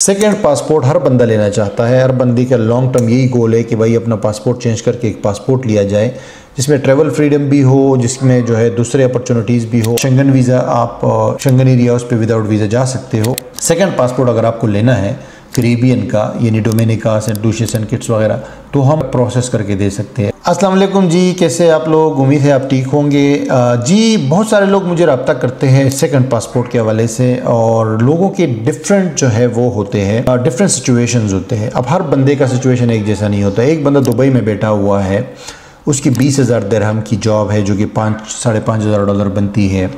Second passport हर बंदा लेना चाहता है। हर बंदे का लॉन्ग टर्म यही गोल है कि भाई अपना पासपोर्ट चेंज करके एक पासपोर्ट लिया जाए जिसमें ट्रैवल फ्रीडम भी हो, जिसमें जो है दूसरे अपॉर्चुनिटीज़ भी हो। शेंगन वीज़ा, आप शेंगन एरिया उस पर विदाउट वीज़ा जा सकते हो। सेकेंड पासपोर्ट अगर आपको लेना है कैरिबियन का, यानी Dominica, Saint Lucia, Saint Kitts वगैरह, तो हम प्रोसेस करके दे सकते हैं। अस्सलाम वालेकुम जी, कैसे आप लोग? उम्मीद है आप ठीक होंगे। जी, बहुत सारे लोग मुझे रब्ता करते हैं सेकंड पासपोर्ट के हवाले से, और लोगों के डिफरेंट जो है वो होते हैं, डिफरेंट सिचुएशंस होते हैं। अब हर बंदे का सिचुएशन एक जैसा नहीं होता। एक बंदा दुबई में बैठा हुआ है, उसकी 20,000 दिरहम की जॉब है जो कि $5,000-5,500 बनती है।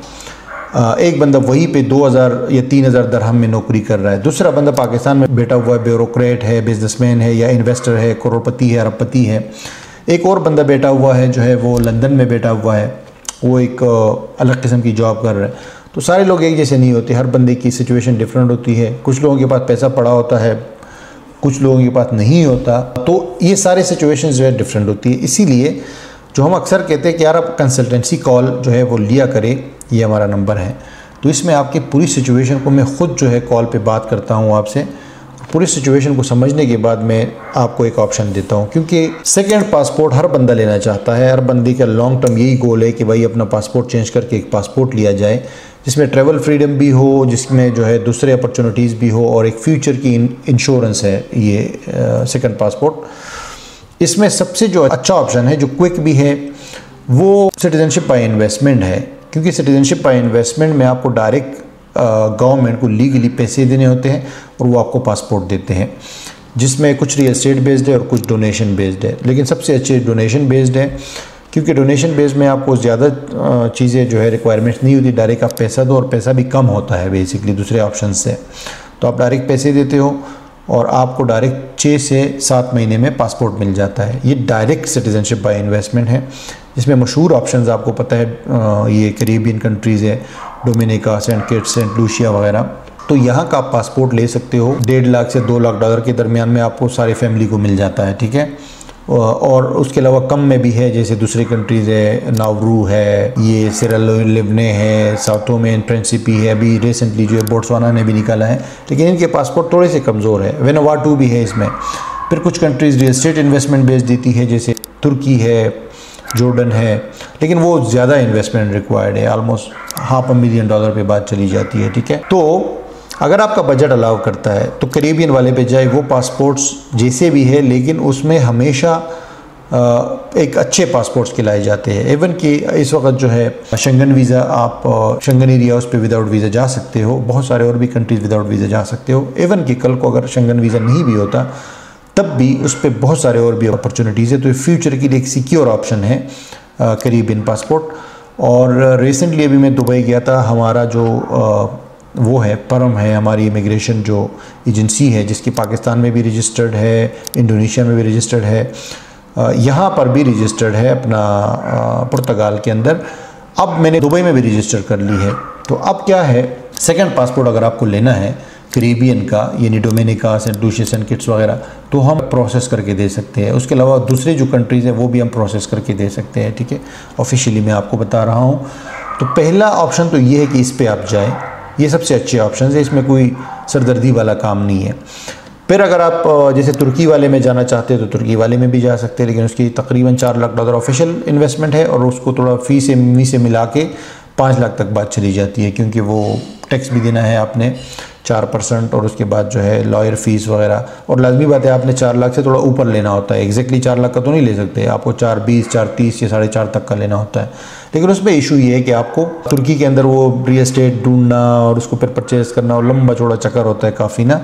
एक बंदा वहीं पे 2,000 या 3,000 दिरहम में नौकरी कर रहा है। दूसरा बंदा पाकिस्तान में बैठा हुआ है, ब्यूरोक्रेट है, बिजनेसमैन है, या इन्वेस्टर है, करोड़पति है, अरबपति है। एक और बंदा बैठा हुआ है जो है वो लंदन में बैठा हुआ है, वो एक अलग किस्म की जॉब कर रहा है। तो सारे लोग एक जैसे नहीं होते, हर बंदे की सिचुएशन डिफरेंट होती है। कुछ लोगों के पास पैसा पड़ा होता है, कुछ लोगों के पास नहीं होता। तो ये सारे सिचुएशंस जो है डिफरेंट होती है। इसीलिए जो हम अक्सर कहते हैं कि यार आप कंसल्टेंसी कॉल जो है वो लिया करें, ये हमारा नंबर है। तो इसमें आपकी पूरी सिचुएशन को मैं ख़ुद जो है कॉल पे बात करता हूँ आपसे। पूरी सिचुएशन को समझने के बाद मैं आपको एक ऑप्शन देता हूँ, क्योंकि सेकंड पासपोर्ट हर बंदा लेना चाहता है। हर बंदे का लॉन्ग टर्म यही गोल है कि भाई अपना पासपोर्ट चेंज करके एक पासपोर्ट लिया जाए जिसमें ट्रैवल फ्रीडम भी हो, जिसमें जो है दूसरे अपॉर्चुनिटीज़ भी हो, और एक फ्यूचर की इंश्योरेंस है ये सेकंड पासपोर्ट। इसमें सबसे जो अच्छा ऑप्शन है, जो क्विक भी है, वो सिटीजनशिप बाय इन्वेस्टमेंट है। क्योंकि सिटीजनशिप बाय इन्वेस्टमेंट में आपको डायरेक्ट गवर्नमेंट को लीगली पैसे देने होते हैं और वो आपको पासपोर्ट देते हैं, जिसमें कुछ रियल एस्टेट बेस्ड है और कुछ डोनेशन बेस्ड है। लेकिन सबसे अच्छे डोनेशन बेस्ड है, क्योंकि डोनेशन बेस्ड में आपको ज़्यादा चीज़ें जो है रिक्वायरमेंट्स नहीं होती। डायरेक्ट आप पैसा दो और पैसा भी कम होता है बेसिकली दूसरे ऑप्शन से। तो आप डायरेक्ट पैसे देते हो और आपको डायरेक्ट 6 से 7 महीने में पासपोर्ट मिल जाता है। ये डायरेक्ट सिटीजनशिप बाय इन्वेस्टमेंट है, जिसमें मशहूर ऑप्शंस आपको पता है, ये कैरिबियन कंट्रीज़ है, Dominica, Saint Kitts, Saint Lucia वगैरह। तो यहाँ का आप पासपोर्ट ले सकते हो। $1.5 लाख से $2 लाख के दरमियान में आपको सारी फैमिली को मिल जाता है, ठीक है। और उसके अलावा कम में भी है, जैसे दूसरी कंट्रीज़ है, नाउरू है, ये सिएरा लियोने है, साओ टोमे एंड प्रिंसिपी है, अभी रिसेंटली जो है बोट्सवाना ने भी निकाला है। लेकिन इनके पासपोर्ट थोड़े से कमज़ोर है। वेनुवाटू भी है इसमें। फिर कुछ countries real estate investment based देती है, जैसे तुर्की है, जॉर्डन है, लेकिन वो ज़्यादा इन्वेस्टमेंट रिक्वायर्ड है, ऑलमोस्ट $500,000 पे बात चली जाती है, ठीक है। तो अगर आपका बजट अलाउ करता है तो कैरिबियन वाले पे जाए। वो पासपोर्ट्स जैसे भी है, लेकिन उसमें हमेशा एक अच्छे पासपोर्ट्स खिलाए जाते हैं। इवन कि इस वक्त जो है शेंगन वीज़ा, आप शेंगन एरिया उस पर विदाउट वीज़ा जा सकते हो। बहुत सारे और भी कंट्रीज़ विदाउट वीज़ा जा सकते हो। इवन कि कल को अगर शेंगन वीज़ा नहीं भी होता तब भी उस पर बहुत सारे और भी अपॉर्चुनिटीज़ है। तो फ्यूचर के लिए एक सिक्योर ऑप्शन है कैरिबियन पासपोर्ट। और रिसेंटली अभी मैं दुबई गया था। हमारा जो वो है परम है, हमारी इमिग्रेशन जो एजेंसी है, जिसकी पाकिस्तान में भी रजिस्टर्ड है, इंडोनेशिया में भी रजिस्टर्ड है, यहाँ पर भी रजिस्टर्ड है अपना पुर्तगाल के अंदर। अब मैंने दुबई में भी रजिस्टर कर ली है। तो अब क्या है, सेकंड पासपोर्ट अगर आपको लेना है कैरिबियन का, यानी Dominica, Saint Lucia, Saint Kitts वगैरह, तो हम प्रोसेस करके दे सकते हैं। उसके अलावा दूसरे जो कंट्रीज़ हैं वो भी हम प्रोसेस करके दे सकते हैं, ठीक है। ऑफिशियली मैं आपको बता रहा हूँ। तो पहला ऑप्शन तो ये है कि इस पर आप जाएँ। ये सबसे अच्छे ऑप्शन है, इसमें कोई सरदर्दी वाला काम नहीं है। फिर अगर आप जैसे तुर्की वाले में जाना चाहते हैं तो तुर्की वाले में भी जा सकते हैं, लेकिन उसकी तकरीबन $4 लाख ऑफिशियल इन्वेस्टमेंट है, और उसको थोड़ा फ़ी से मिला के 5 लाख तक बात चली जाती है, क्योंकि वो टैक्स भी देना है आपने 4%, और उसके बाद जो है लॉयर फीस वगैरह। और लाजमी बात है, आपने 4 लाख से थोड़ा ऊपर लेना होता है। एग्जैक्टली 4 लाख का तो नहीं ले सकते, आपको 4.20, 4.30 या 4.5 तक का लेना होता है। लेकिन उसमें इशू ये है कि आपको तुर्की के अंदर वो रियल एस्टेट ढूंढना और उसको फिर परचेज़ करना, और लंबा चौड़ा चक्कर होता है काफ़ी ना,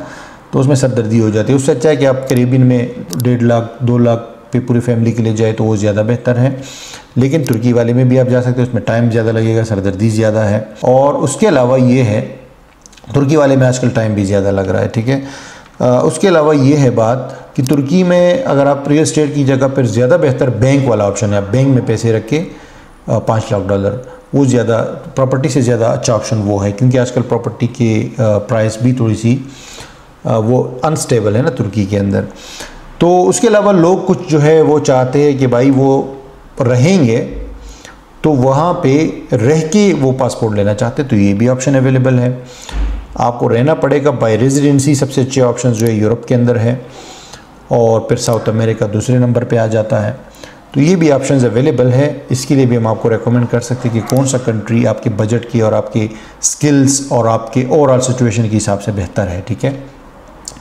तो उसमें सरदर्दी हो जाती है। उससे अच्छा है कि आप कैरिबियन में $1.5 लाख, 2 लाख पे पूरी फैमिली के लिए जाए तो वो ज़्यादा बेहतर है। लेकिन तुर्की वाले में भी आप जा सकते हो, उसमें टाइम ज़्यादा लगेगा, सरदर्दी ज़्यादा है। और उसके अलावा ये है, तुर्की वाले में आजकल टाइम भी ज़्यादा लग रहा है, ठीक है। उसके अलावा ये है बात कि तुर्की में अगर आप रियल एस्टेट की जगह पर ज़्यादा बेहतर बैंक वाला ऑप्शन है। आप बैंक में पैसे रख के $5 लाख, वो ज़्यादा प्रॉपर्टी से ज़्यादा अच्छा ऑप्शन वो है, क्योंकि आजकल प्रॉपर्टी के प्राइस भी थोड़ी सी वो अनस्टेबल है ना तुर्की के अंदर। तो उसके अलावा लोग कुछ जो है वो चाहते हैं कि भाई वो रहेंगे तो वहाँ पे रह के वो पासपोर्ट लेना चाहते, तो ये भी ऑप्शन अवेलेबल है। आपको रहना पड़ेगा बाय रेजिडेंसी। सबसे अच्छे ऑप्शन जो है यूरोप के अंदर है, और फिर साउथ अमेरिका दूसरे नंबर पे आ जाता है। तो ये भी ऑप्शंस अवेलेबल है। इसके लिए भी हम आपको रेकमेंड कर सकते हैं कि कौन सा कंट्री आपके बजट की और आपके स्किल्स और आपके ओवरऑल सिचुएशन के हिसाब से बेहतर है। ठीक है,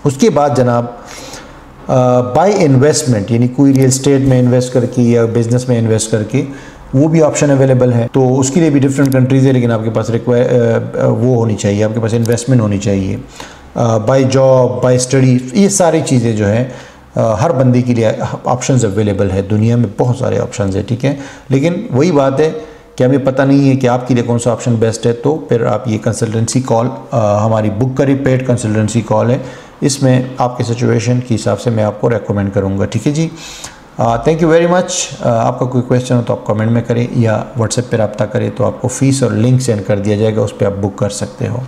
उसके बाद जनाब बाय इन्वेस्टमेंट, यानी कोई रियल एस्टेट में इन्वेस्ट करके या बिजनेस में इन्वेस्ट करके, वो भी ऑप्शन अवेलेबल है। तो उसके लिए भी डिफरेंट कंट्रीज़ है, लेकिन आपके पास वो होनी चाहिए, आपके पास इन्वेस्टमेंट होनी चाहिए। बाय जॉब, बाय स्टडी, ये सारी चीज़ें जो है हर बंदे के लिए ऑप्शंस अवेलेबल है। दुनिया में बहुत सारे ऑप्शंस है। ठीक है, लेकिन वही बात है कि हमें पता नहीं है कि आपके लिए कौन सा ऑप्शन बेस्ट है। तो फिर आप ये कंसल्टेंसी कॉल हमारी बुक करी, पेड कंसल्टेंसी कॉल है, इसमें आपके सिचुएशन के हिसाब से मैं आपको रेकमेंड करूँगा। ठीक है जी, थैंक यू वेरी मच। आपका कोई क्वेश्चन हो तो आप कमेंट में करें या व्हाट्सएप पर रब्ता करें, तो आपको फ़ीस और लिंक सेंड कर दिया जाएगा, उस पर आप बुक कर सकते हो।